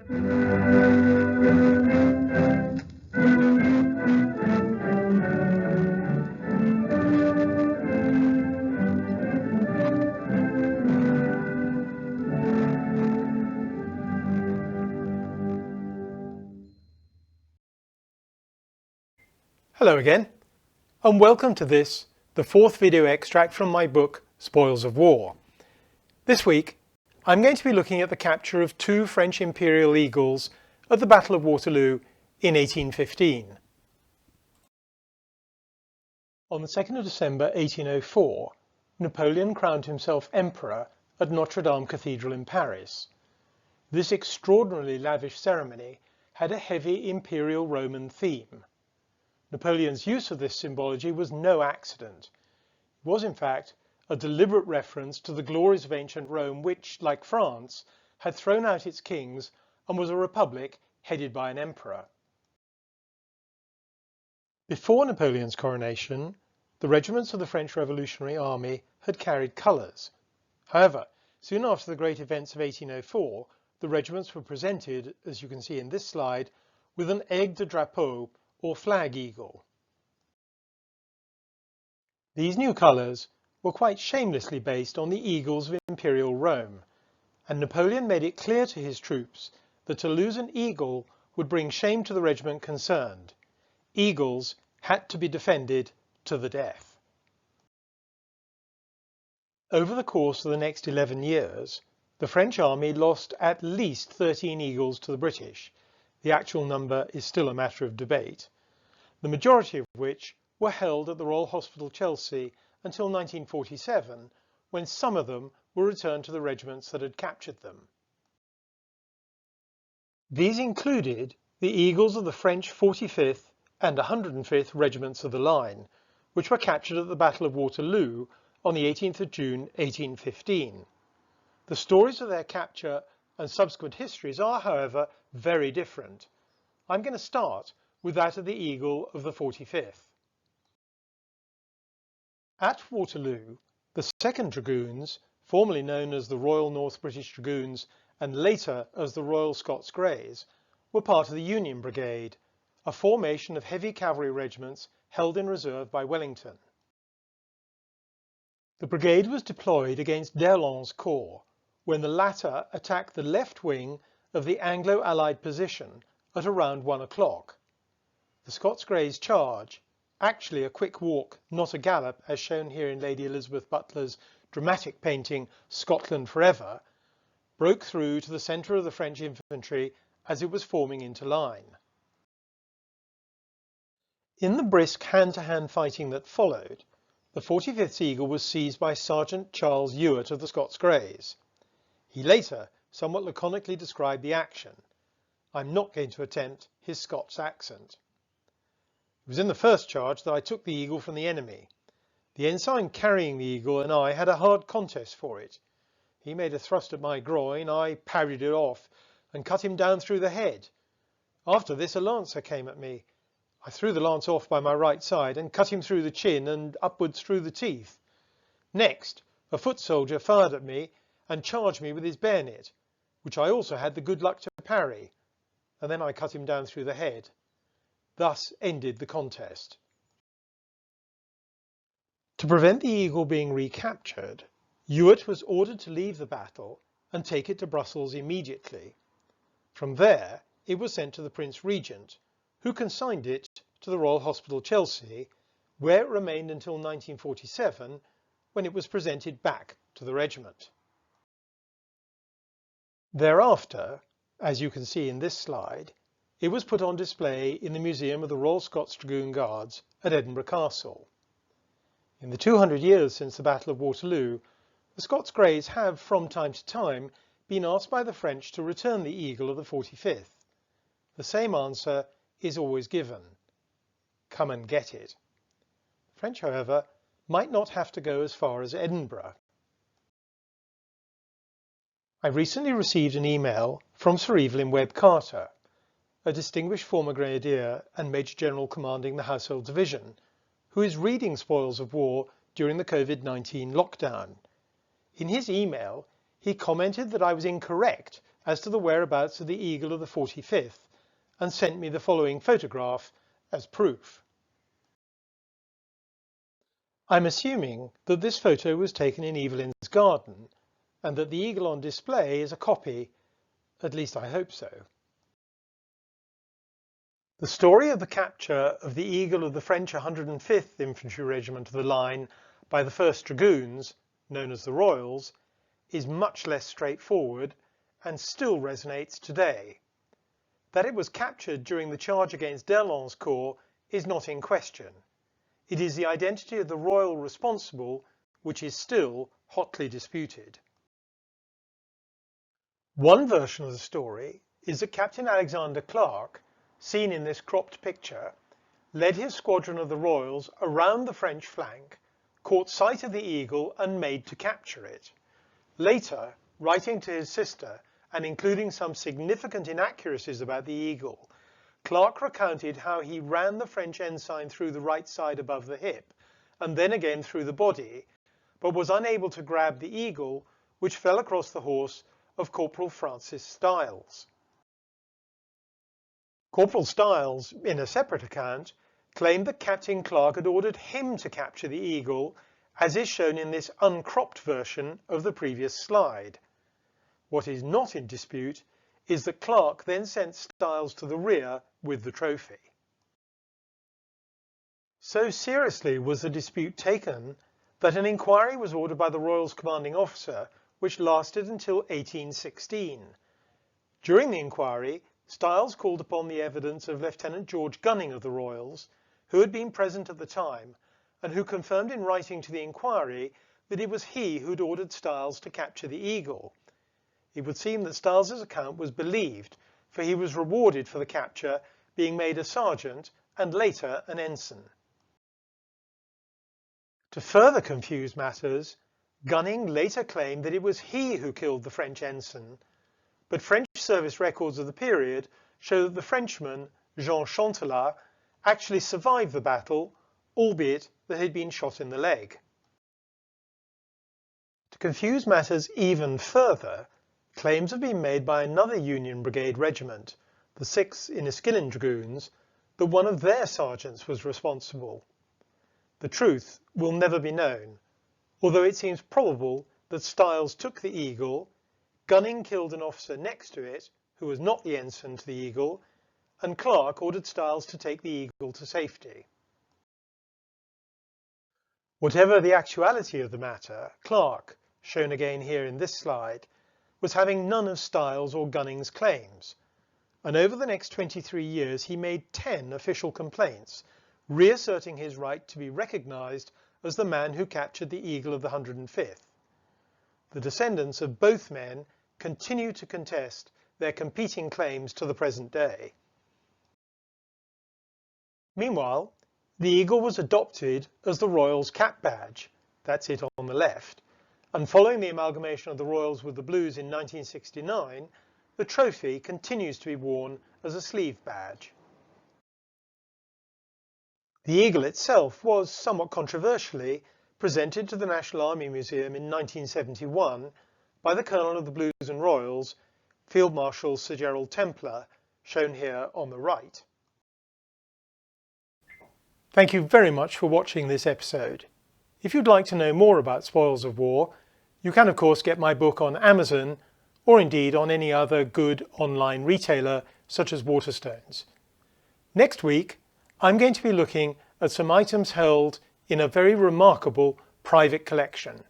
Hello again, and welcome to this, the fourth video extract from my book, Spoils of War. This week, I'm going to be looking at the capture of two French imperial eagles at the Battle of Waterloo in 1815. On the 2nd of December 1804, Napoleon crowned himself emperor at Notre Dame Cathedral in Paris. This extraordinarily lavish ceremony had a heavy imperial Roman theme. Napoleon's use of this symbology was no accident. It was, in fact, a deliberate reference to the glories of ancient Rome, which, like France, had thrown out its kings and was a republic headed by an emperor. Before Napoleon's coronation, the regiments of the French Revolutionary Army had carried colours. However, soon after the great events of 1804, the regiments were presented, as you can see in this slide, with an aigle de drapeau, or flag eagle. These new colours were quite shamelessly based on the eagles of Imperial Rome, and Napoleon made it clear to his troops that to lose an eagle would bring shame to the regiment concerned. Eagles had to be defended to the death. Over the course of the next 11 years, the French army lost at least 13 eagles to the British. The actual number is still a matter of debate, the majority of which were held at the Royal Hospital, Chelsea, until 1947, when some of them were returned to the regiments that had captured them. These included the eagles of the French 45th and 105th Regiments of the Line, which were captured at the Battle of Waterloo on the 18th of June 1815. The stories of their capture and subsequent histories are, however, very different. I'm going to start with that of the eagle of the 45th. At Waterloo, the 2nd Dragoons, formerly known as the Royal North British Dragoons and later as the Royal Scots Greys, were part of the Union Brigade, a formation of heavy cavalry regiments held in reserve by Wellington. The brigade was deployed against d'Erlon's corps when the latter attacked the left wing of the Anglo-Allied position at around 1 o'clock. The Scots Greys' charge, actually a quick walk, not a gallop, as shown here in Lady Elizabeth Butler's dramatic painting Scotland Forever, broke through to the centre of the French infantry as it was forming into line. In the brisk hand-to-hand fighting that followed, the 45th Eagle was seized by Sergeant Charles Ewart of the Scots Greys. He later somewhat laconically described the action. I'm not going to attempt his Scots accent. It was in the first charge that I took the eagle from the enemy. The ensign carrying the eagle and I had a hard contest for it. He made a thrust at my groin, I parried it off and cut him down through the head. After this a lancer came at me. I threw the lance off by my right side and cut him through the chin and upwards through the teeth. Next, a foot soldier fired at me and charged me with his bayonet, which I also had the good luck to parry, and then I cut him down through the head. Thus ended the contest. To prevent the eagle being recaptured, Ewart was ordered to leave the battle and take it to Brussels immediately. From there, it was sent to the Prince Regent, who consigned it to the Royal Hospital, Chelsea, where it remained until 1947, when it was presented back to the regiment. Thereafter, as you can see in this slide, it was put on display in the Museum of the Royal Scots Dragoon Guards at Edinburgh Castle. In the 200 years since the Battle of Waterloo, the Scots Greys have, from time to time, been asked by the French to return the eagle of the 45th. The same answer is always given: come and get it. The French, however, might not have to go as far as Edinburgh. I recently received an email from Sir Evelyn Webb Carter, a distinguished former Grenadier and Major General commanding the Household Division, who is reading Spoils of War during the COVID-19 lockdown. In his email, he commented that I was incorrect as to the whereabouts of the eagle of the 45th and sent me the following photograph as proof. I'm assuming that this photo was taken in Evelyn's garden and that the eagle on display is a copy, at least I hope so. The story of the capture of the eagle of the French 105th Infantry Regiment of the Line by the 1st Dragoons, known as the Royals, is much less straightforward and still resonates today. That it was captured during the charge against d'Erlon's corps is not in question. It is the identity of the royal responsible which is still hotly disputed. One version of the story is that Captain Alexander Clark, seen in this cropped picture, led his squadron of the Royals around the French flank, caught sight of the eagle and made to capture it. Later, writing to his sister and including some significant inaccuracies about the eagle, Clark recounted how he ran the French ensign through the right side above the hip and then again through the body, but was unable to grab the eagle, which fell across the horse of Corporal Francis Styles. Corporal Styles, in a separate account, claimed that Captain Clark had ordered him to capture the eagle, as is shown in this uncropped version of the previous slide. What is not in dispute is that Clark then sent Styles to the rear with the trophy. So seriously was the dispute taken that an inquiry was ordered by the Royals commanding officer, which lasted until 1816. During the inquiry, Styles called upon the evidence of Lieutenant George Gunning of the Royals, who had been present at the time, and who confirmed in writing to the inquiry that it was he who had ordered Styles to capture the eagle. It would seem that Styles's account was believed, for he was rewarded for the capture, being made a sergeant and later an ensign. To further confuse matters, Gunning later claimed that it was he who killed the French ensign, but French service records of the period show that the Frenchman, Jean Chantelat, actually survived the battle, albeit that he had been shot in the leg. To confuse matters even further, claims have been made by another Union Brigade regiment, the 6th Inniskillen Dragoons, that one of their sergeants was responsible. The truth will never be known, although it seems probable that Styles took the eagle, Gunning killed an officer next to it, who was not the ensign to the eagle, and Clark ordered Styles to take the eagle to safety. Whatever the actuality of the matter, Clark, shown again here in this slide, was having none of Styles or Gunning's claims, and over the next 23 years he made 10 official complaints, reasserting his right to be recognised as the man who captured the eagle of the 105th. The descendants of both men continue to contest their competing claims to the present day. Meanwhile, the eagle was adopted as the Royals cap badge, that's it on the left, and following the amalgamation of the Royals with the Blues in 1969, the trophy continues to be worn as a sleeve badge. The eagle itself was, somewhat controversially, presented to the National Army Museum in 1971 by the Colonel of the Blues and Royals, Field Marshal Sir Gerald Templar, shown here on the right. Thank you very much for watching this episode. If you'd like to know more about spoils of war, you can of course get my book on Amazon, or indeed on any other good online retailer such as Waterstones. Next week, I'm going to be looking at some items held in a very remarkable private collection.